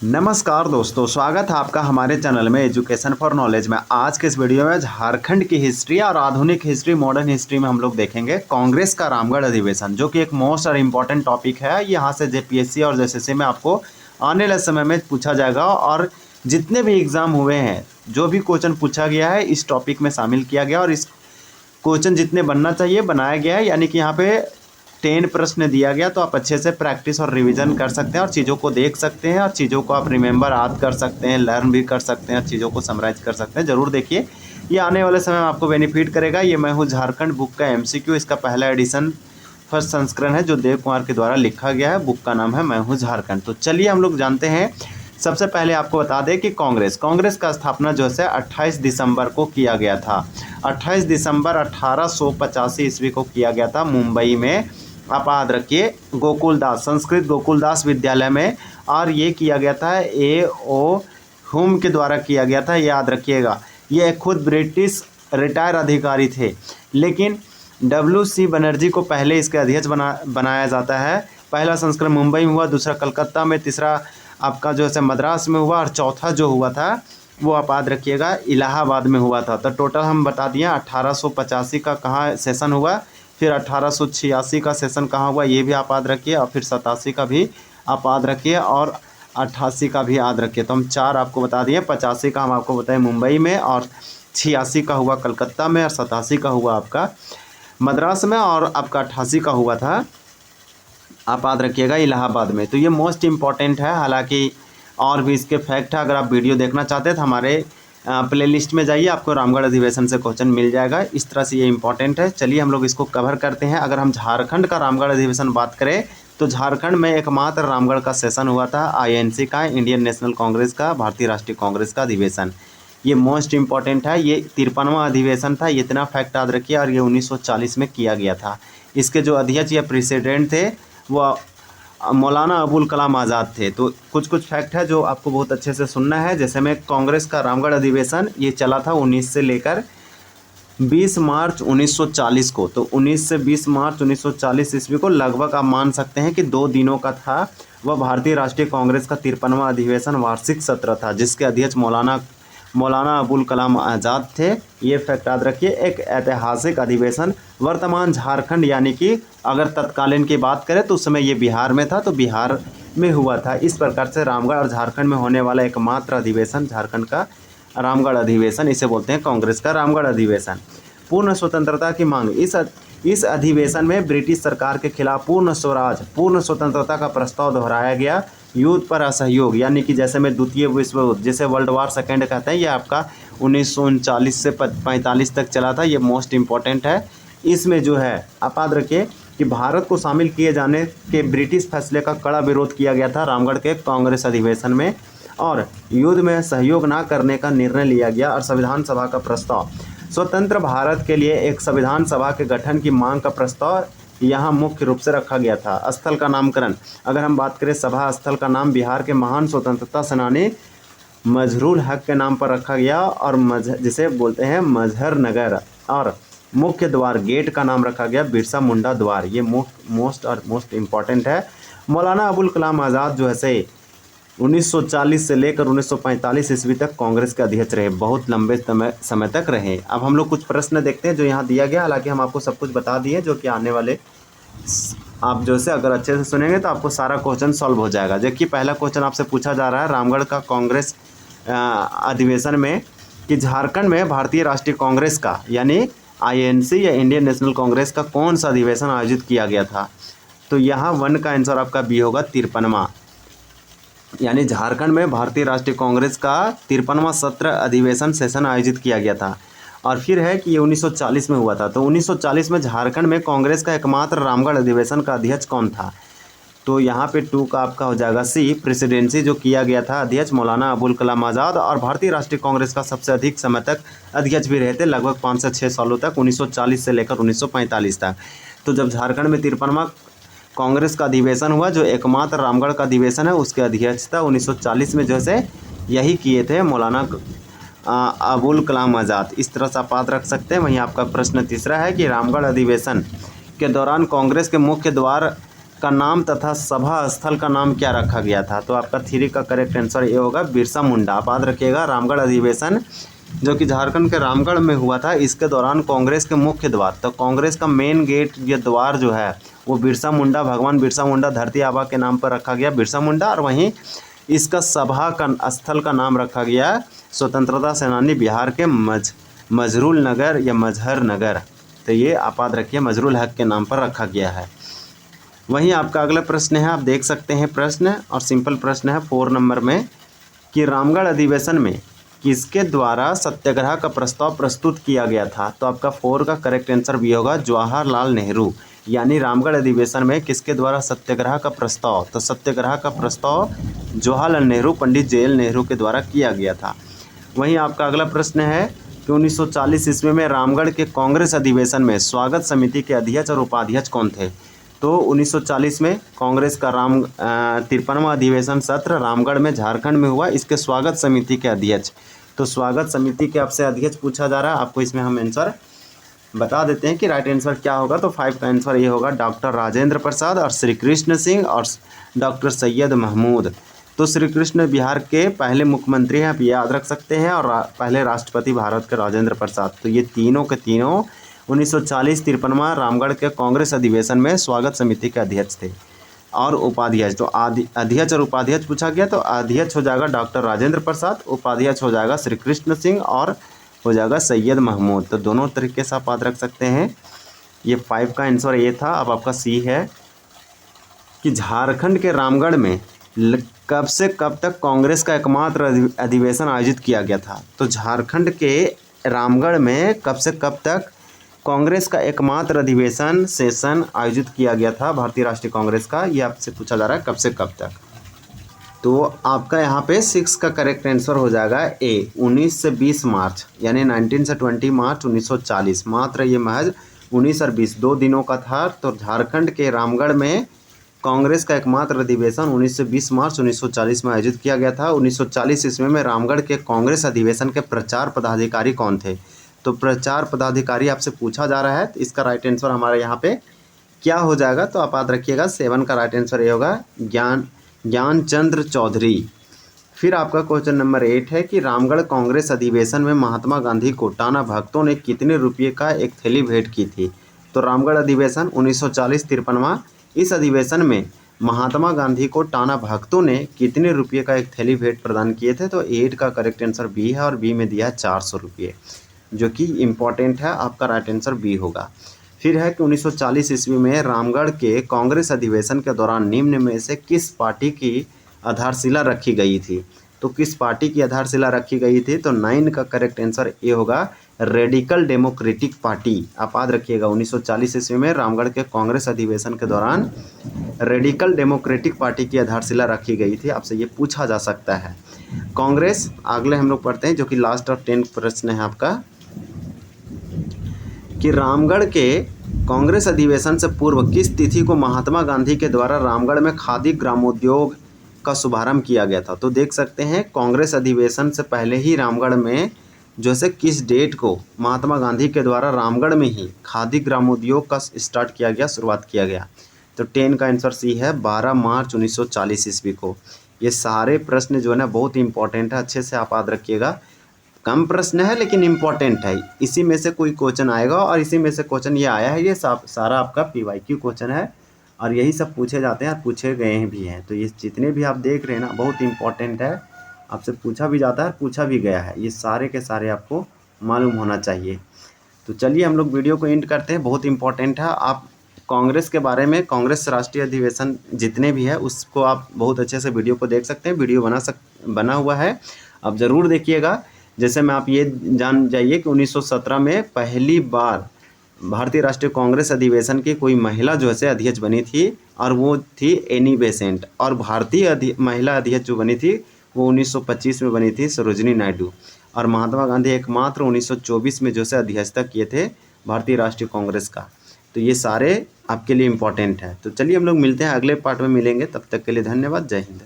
नमस्कार दोस्तों, स्वागत है आपका हमारे चैनल में एजुकेशन फॉर नॉलेज में। आज के इस वीडियो में झारखंड की हिस्ट्री और आधुनिक हिस्ट्री, मॉडर्न हिस्ट्री में हम लोग देखेंगे कांग्रेस का रामगढ़ अधिवेशन, जो कि एक मोस्ट और इम्पॉर्टेंट टॉपिक है। यहाँ से जेपीएससी और जेएसएससी में आपको आने वाले समय में पूछा जाएगा और जितने भी एग्ज़ाम हुए हैं, जो भी क्वेश्चन पूछा गया है इस टॉपिक में शामिल किया गया और इस क्वेश्चन जितने बनना चाहिए बनाया गया है। यानी कि यहाँ पे 10 प्रश्न दिया गया, तो आप अच्छे से प्रैक्टिस और रिवीजन कर सकते हैं और चीज़ों को देख सकते हैं और चीज़ों को आप रिमेंबर याद कर सकते हैं, लर्न भी कर सकते हैं, चीज़ों को समराइज कर सकते हैं। ज़रूर देखिए, ये आने वाले समय में आपको बेनिफिट करेगा। ये मैं हूँ झारखंड बुक का एमसीक्यू, इसका पहला एडिशन फर्स्ट संस्करण है जो देव कुमार के द्वारा लिखा गया है। बुक का नाम है मैं हूँ झारखंड। तो चलिए हम लोग जानते हैं। सबसे पहले आपको बता दें कि कांग्रेस का स्थापना जो है 28 दिसंबर को किया गया था। 28 दिसंबर 1885 ईस्वी को किया गया था मुंबई में। आप याद रखिए, गोकुलदास संस्कृत गोकुलदास विद्यालय में, और ये किया गया था A.O. हुम के द्वारा किया गया था। ये याद रखिएगा, ये खुद ब्रिटिश रिटायर अधिकारी थे, लेकिन W.C. बनर्जी को पहले इसके अध्यक्ष बनाया जाता है। पहला संस्करण मुंबई में हुआ, दूसरा कलकत्ता में, तीसरा आपका जो है मद्रास में हुआ और चौथा जो हुआ था वो आप याद रखिएगा इलाहाबाद में हुआ था। तो टोटल हम बता दिए 1885 का कहाँ सेशन हुआ, फिर 1886 का सेशन कहाँ हुआ ये भी आप याद रखिए, और फिर 87 का भी आप याद रखिए और 88 का भी याद रखिए। तो हम 4 आपको बता दिए। 85 का हम आपको बताएं मुंबई में, और 86 का हुआ कलकत्ता में, और 87 का हुआ आपका मद्रास में, और आपका 88 का हुआ था आप याद रखिएगा इलाहाबाद में। तो ये मोस्ट इम्पॉर्टेंट है। हालांकि और भी इसके फैक्ट है, अगर आप वीडियो देखना चाहते हैं तो हमारे प्लेलिस्ट में जाइए, आपको रामगढ़ अधिवेशन से क्वेश्चन मिल जाएगा। इस तरह से ये इंपॉर्टेंट है। चलिए हम लोग इसको कवर करते हैं। अगर हम झारखंड का रामगढ़ अधिवेशन बात करें तो झारखंड में एकमात्र रामगढ़ का सेशन हुआ था, आईएनसी का, इंडियन नेशनल कांग्रेस का, भारतीय राष्ट्रीय कांग्रेस का अधिवेशन। ये मोस्ट इंपॉर्टेंट है। ये 53वां अधिवेशन था, ये इतना फैक्ट याद रखिए, और ये 1940 में किया गया था। इसके जो अध्यक्ष या प्रेसिडेंट थे वो मौलाना अबुल कलाम आज़ाद थे। तो कुछ फैक्ट है जो आपको बहुत अच्छे से सुनना है। जैसे में कांग्रेस का रामगढ़ अधिवेशन ये चला था 19 से लेकर 20 मार्च 1940 को। तो 19 से 20 मार्च 1940 ईस्वी को लगभग आप मान सकते हैं कि 2 दिनों का था। वह भारतीय राष्ट्रीय कांग्रेस का 53वां अधिवेशन वार्षिक सत्र था, जिसके अध्यक्ष मौलाना अबुल कलाम आज़ाद थे। ये फैक्ट याद रखिए। एक ऐतिहासिक अधिवेशन वर्तमान झारखंड, यानी कि अगर तत्कालीन की बात करें तो उस समय ये बिहार में था, तो बिहार में हुआ था। इस प्रकार से रामगढ़ और झारखंड में होने वाला एकमात्र अधिवेशन झारखंड का रामगढ़ अधिवेशन, इसे बोलते हैं कांग्रेस का रामगढ़ अधिवेशन। पूर्ण स्वतंत्रता की मांग, इस अधिवेशन में ब्रिटिश सरकार के खिलाफ पूर्ण स्वराज, पूर्ण स्वतंत्रता का प्रस्ताव दोहराया गया। युद्ध पर असहयोग, यानी कि जैसे में द्वितीय विश्व युद्ध, जिसे वर्ल्ड वार सेकेंड कहते हैं, ये आपका 1939 से 45 तक चला था। ये मोस्ट इम्पॉर्टेंट है। इसमें जो है आप याद रखिए कि भारत को शामिल किए जाने के ब्रिटिश फैसले का कड़ा विरोध किया गया था रामगढ़ के कांग्रेस अधिवेशन में, और युद्ध में सहयोग न करने का निर्णय लिया गया। और संविधान सभा का प्रस्ताव, स्वतंत्र भारत के लिए एक संविधान सभा के गठन की मांग का प्रस्ताव यहाँ मुख्य रूप से रखा गया था। स्थल का नामकरण, अगर हम बात करें सभा स्थल का नाम बिहार के महान स्वतंत्रता सेनानी मजहरूल हक के नाम पर रखा गया, और जिसे बोलते हैं मजहर नगर। और मुख्य द्वार, गेट का नाम रखा गया बिरसा मुंडा द्वार। ये मोस्ट इम्पॉर्टेंट है। मौलाना अबुल कलाम आज़ाद जो है 1940 से लेकर 1945 ईस्वी तक कांग्रेस के अध्यक्ष रहे, बहुत लंबे समय तक रहे। अब हम लोग कुछ प्रश्न देखते हैं जो यहाँ दिया गया। हालांकि हम आपको सब कुछ बता दिए, जो कि आने वाले आप जो से अगर अच्छे से सुनेंगे तो आपको सारा क्वेश्चन सॉल्व हो जाएगा। देखिए, पहला क्वेश्चन आपसे पूछा जा रहा है रामगढ़ का कांग्रेस अधिवेशन में कि झारखंड में भारतीय राष्ट्रीय कांग्रेस का, यानी आईएनसी या इंडियन नेशनल कांग्रेस का कौन सा अधिवेशन आयोजित किया गया था। तो यहाँ 1 का आंसर आपका बी होगा, 53वां। यानी झारखंड में भारतीय राष्ट्रीय कांग्रेस का 53वां सत्र अधिवेशन सेशन आयोजित किया गया था। और फिर है कि ये 1940 में हुआ था। तो 1940 में झारखंड में कांग्रेस का एकमात्र रामगढ़ अधिवेशन का अध्यक्ष कौन था। तो यहाँ पे 2 का आपका हो जाएगा सी, प्रेसिडेंसी जो किया गया था अध्यक्ष मौलाना अबुल कलाम आज़ाद, और भारतीय राष्ट्रीय कांग्रेस का सबसे अधिक समय तक अध्यक्ष भी रहे थे, लगभग 5 से 6 सालों तक, 1940 से लेकर 1945 तक। तो जब झारखंड में 53वां कांग्रेस का अधिवेशन हुआ, जो एकमात्र रामगढ़ का अधिवेशन है, उसके अध्यक्षता 1940 में जो है यही किए थे मौलाना अबुल कलाम आज़ाद। इस तरह से आप याद रख सकते हैं। वहीं आपका प्रश्न तीसरा है कि रामगढ़ अधिवेशन के दौरान कांग्रेस के मुख्य द्वार का नाम तथा सभा स्थल का नाम क्या रखा गया था? तो आपका 3 का करेक्ट आंसर ये होगा बिरसा मुंडा। आप याद रखिएगा, रामगढ़ अधिवेशन जो कि झारखंड के रामगढ़ में हुआ था, इसके दौरान कांग्रेस के मुख्य द्वार, तो कांग्रेस का मेन गेट ये द्वार जो है वो बिरसा मुंडा, भगवान बिरसा मुंडा धरती आबा के नाम पर रखा गया बिरसा मुंडा। और वहीं इसका सभा का स्थल का नाम रखा गया स्वतंत्रता सेनानी बिहार के मजरूल नगर या मजहर नगर। तो ये आप याद रखिए, मजरूल हक के नाम पर रखा गया है। वहीं आपका अगला प्रश्न है, आप देख सकते हैं प्रश्न, और सिंपल प्रश्न है 4 नंबर में, कि रामगढ़ अधिवेशन में किसके द्वारा सत्याग्रह का प्रस्ताव प्रस्तुत किया गया था? तो आपका 4 का करेक्ट आंसर भी होगा जवाहरलाल नेहरू। यानी रामगढ़ अधिवेशन में किसके द्वारा सत्याग्रह का प्रस्ताव? तो सत्याग्रह का प्रस्ताव जवाहरलाल नेहरू, पंडित जवाहरलाल नेहरू के द्वारा किया गया था। वहीं आपका अगला प्रश्न है कि 1940 ईस्वी में रामगढ़ के कांग्रेस अधिवेशन में स्वागत समिति के अध्यक्ष और उपाध्यक्ष कौन थे? तो 1940 में कांग्रेस का 53वां अधिवेशन सत्र रामगढ़ में झारखंड में हुआ। इसके स्वागत समिति के अध्यक्ष, तो स्वागत समिति के आपसे अध्यक्ष पूछा जा रहा है, आपको इसमें हम आंसर बता देते हैं कि राइट आंसर क्या होगा। तो 5 का आंसर ये होगा डॉक्टर राजेंद्र प्रसाद और श्री कृष्ण सिंह और डॉक्टर सैयद महमूद। तो श्री कृष्ण बिहार के पहले मुख्यमंत्री हैं, आप याद रख सकते हैं, और पहले राष्ट्रपति भारत के राजेंद्र प्रसाद। तो ये तीनों के तीनों 1940-53वां रामगढ़ के कांग्रेस अधिवेशन में स्वागत समिति के अध्यक्ष थे। और उपाध्यक्ष, तो अध्यक्ष और उपाध्यक्ष पूछा गया, तो अध्यक्ष हो जाएगा डॉक्टर राजेंद्र प्रसाद, उपाध्यक्ष हो जाएगा श्री कृष्ण सिंह और हो जाएगा सैयद महमूद। तो दोनों तरीके से आप याद रख सकते हैं। ये 5 का आंसर ये था। अब आपका सी है कि झारखंड के रामगढ़ में कब से कब तक कांग्रेस का एकमात्र अधिवेशन आयोजित किया गया था? तो झारखंड के रामगढ़ में कब से कब तक कांग्रेस का एकमात्र अधिवेशन सेशन आयोजित किया गया था भारतीय राष्ट्रीय कांग्रेस का? ये आपसे पूछा जा रहा है कब से कब तक। तो आपका यहाँ पे 6 का करेक्ट आंसर हो जाएगा ए, 19 से 20 मार्च, यानी 19 से 20 मार्च 1940। मात्र ये महज 19 और 20 2 दिनों का था। तो झारखंड के रामगढ़ में कांग्रेस का एकमात्र अधिवेशन 19 से 20 मार्च 1940 में आयोजित किया गया था। 1940 ईस्वी में रामगढ़ के कांग्रेस अधिवेशन के प्रचार पदाधिकारी कौन थे? तो प्रचार पदाधिकारी आपसे पूछा जा रहा है, तो इसका राइट आंसर हमारे यहाँ पे क्या हो जाएगा? तो आप याद रखिएगा 7 का राइट आंसर ये होगा ज्ञानचंद्र चौधरी। फिर आपका क्वेश्चन नंबर 8 है कि रामगढ़ कांग्रेस अधिवेशन में महात्मा गांधी को टाना भक्तों ने कितने रुपये का एक थैली भेंट की थी? तो रामगढ़ अधिवेशन 1940-53वां, इस अधिवेशन में महात्मा गांधी को टाना भक्तों ने कितने रुपये का एक थैली भेंट प्रदान किए थे? तो 8 का करेक्ट आंसर बी है, और बी में दिया है 400 रुपये, जो कि इम्पॉर्टेंट है। आपका राइट आंसर बी होगा। फिर है कि 1940 ईस्वी में रामगढ़ के कांग्रेस अधिवेशन के दौरान निम्न में से किस पार्टी की आधारशिला रखी गई थी? तो किस पार्टी की आधारशिला रखी गई थी? तो 9 का करेक्ट आंसर ये होगा रेडिकल डेमोक्रेटिक पार्टी। आप याद रखिएगा 1940 ईस्वी में रामगढ़ के कांग्रेस अधिवेशन के दौरान रेडिकल डेमोक्रेटिक पार्टी की आधारशिला रखी गई थी। आपसे ये पूछा जा सकता है। कांग्रेस अगले हम लोग पढ़ते हैं, जो कि लास्ट और 10 प्रश्न है आपका, कि रामगढ़ के कांग्रेस अधिवेशन से पूर्व किस तिथि को महात्मा गांधी के द्वारा रामगढ़ में खादी ग्रामोद्योग का शुभारंभ किया गया था? तो देख सकते हैं कांग्रेस अधिवेशन से पहले ही रामगढ़ में जैसे किस डेट को महात्मा गांधी के द्वारा रामगढ़ में ही खादी ग्रामोद्योग का स्टार्ट किया गया, शुरुआत किया गया। तो 10 का आंसर सी है 12 मार्च 1940 ईस्वी को। ये सारे प्रश्न जो है ना बहुत इंपॉर्टेंट है, अच्छे से आप याद रखिएगा। कम प्रश्न है लेकिन इम्पॉर्टेंट है, इसी में से कोई क्वेश्चन आएगा, और इसी में से क्वेश्चन ये आया है। ये सारा आपका PYQ क्वेश्चन है, और यही सब पूछे जाते हैं और पूछे गए भी हैं। तो ये जितने भी आप देख रहे हैं ना बहुत इंपॉर्टेंट है, आपसे पूछा भी जाता है, पूछा भी गया है। ये सारे के सारे आपको मालूम होना चाहिए। तो चलिए हम लोग वीडियो को एंड करते हैं, बहुत इंपॉर्टेंट है। आप कांग्रेस के बारे में, कांग्रेस राष्ट्रीय अधिवेशन जितने भी है उसको आप बहुत अच्छे से वीडियो को देख सकते हैं। वीडियो बना हुआ है, आप ज़रूर देखिएगा। जैसे में आप ये जान जाइए कि 1917 में पहली बार भारतीय राष्ट्रीय कांग्रेस अधिवेशन की कोई महिला जो है अध्यक्ष बनी थी, और वो थी एनी बेसेंट। और भारतीय महिला अध्यक्ष जो बनी थी वो 1925 में बनी थी सरोजिनी नायडू। और महात्मा गांधी एकमात्र 1924 में जो है अध्यक्षता किए थे भारतीय राष्ट्रीय कांग्रेस का। तो ये सारे आपके लिए इम्पोर्टेंट है। तो चलिए हम लोग मिलते हैं, अगले पार्ट में मिलेंगे। तब तक के लिए धन्यवाद। जय हिंद।